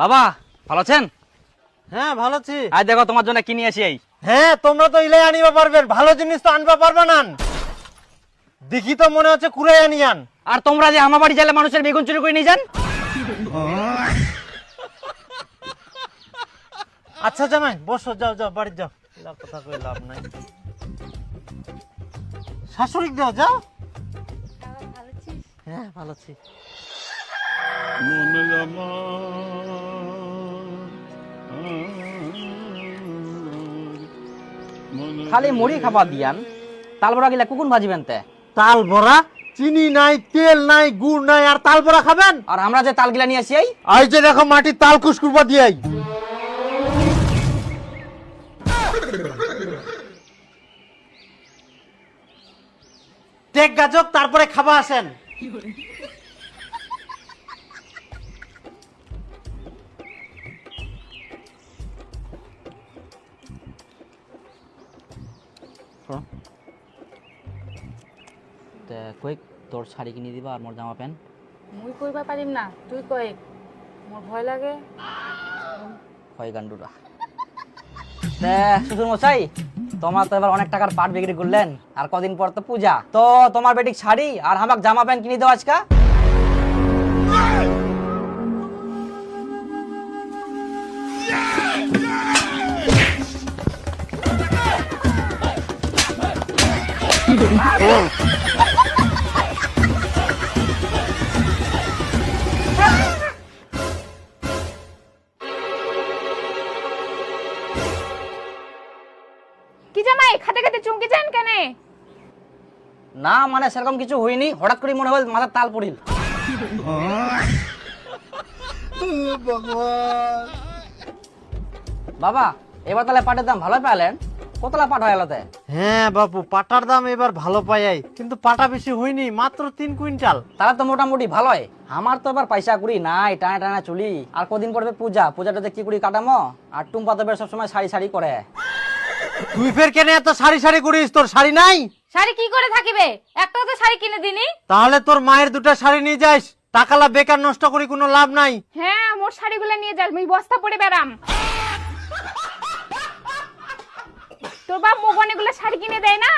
বাবা ভালো আছেন? হ্যাঁ ভালো আছি। আজ দেখো তোমার জন্য কি নিয়ে আসি। এই হ্যাঁ তোমরা তো ইলাই আনিবা পারবেন, ভালো জিনিস তো আনবা পারবা না। দেখি তো মনে হচ্ছে কুড়াই আনিয়ান। আর তোমরা যে আমার বাড়ি গেলে মানুষের বেগুন চুরি করে নিয়ে যান। আচ্ছা জামাই বসো, যাও যাও বাড়ি যাও, এলার কথা কই লাভ নাই। শাশুড়ি দাও যাও। হ্যাঁ ভালো আছি। খালি মুড়ি খাবা দিয়ান, তাল বড়া গিলা কুকুন ভাজিবেন তে। তাল বড়া, চিনি নাই, তেল নাই, গুড় নাই, আর তাল বড়া খাবেন? আর আমরা যে তাল গিলা নিয়ে আসি এই আই যে দেখো মাটির তাল কুসকুরবা দিয়াই। টেক গাজক তারপরে খাবা আসেন। কই তোর শাড়ি কিনে দিবা আর মোর জামা প্যান্ট। মুই কইবা পারিম না, তুই কই। মোর ভয় লাগে। হয় গান্ডুরা। শ্বশুর মশাই, তোমার তো এবার অনেক টাকার পাট বিক্রি করলেন, আর কদিন পর তো পূজা, তো তোমার বেটিক শাড়ি আর আমাক জামা প্যান্ট কিনে দাও আজকা। কি জামাই খাতে খাতে চুমকি যান কেন? না মানে সেরকম কিছু হয়নি, হঠাৎ করে মনে হয় মাথার তাল পড়িল। বাবা এবার তাহলে পাটের দাম ভালো পাইলেন, কতলা পাট হয় এলাতে? হ্যাঁ বাপু, পাটার দাম এবার ভালো পাই, কিন্তু পাটা বেশি হয়নি, মাত্র 3 কুইন্টাল। তাহলে তো মোটামুটি ভালোই। আমার তো এবার পয়সা কুড়ি নাই, টানা টানা চুলি, আর কদিন পড়বে পূজা, পূজাটাতে কি কুড়ি কাটামো। আর টুম্পা তো বের সবসময় শাড়ি শাড়ি করে। তুই ফের কেন এত সারি সারি করিস? তোর শাড়ি নাই? শাড়ি কি করে থাকিবে, একটা তো শাড়ি কিনে দিনি। তাহলে তোর মায়ের দুটো শাড়ি নিয়ে যাস, টাকালা বেকার নষ্ট করি কোনো লাভ নাই। হ্যাঁ মোর শাড়িগুলো নিয়ে যাস, মুই বস্তা পরে বেরাম। তোর বাপ মোগন এগুলো শাড়ি কিনে দেয় না।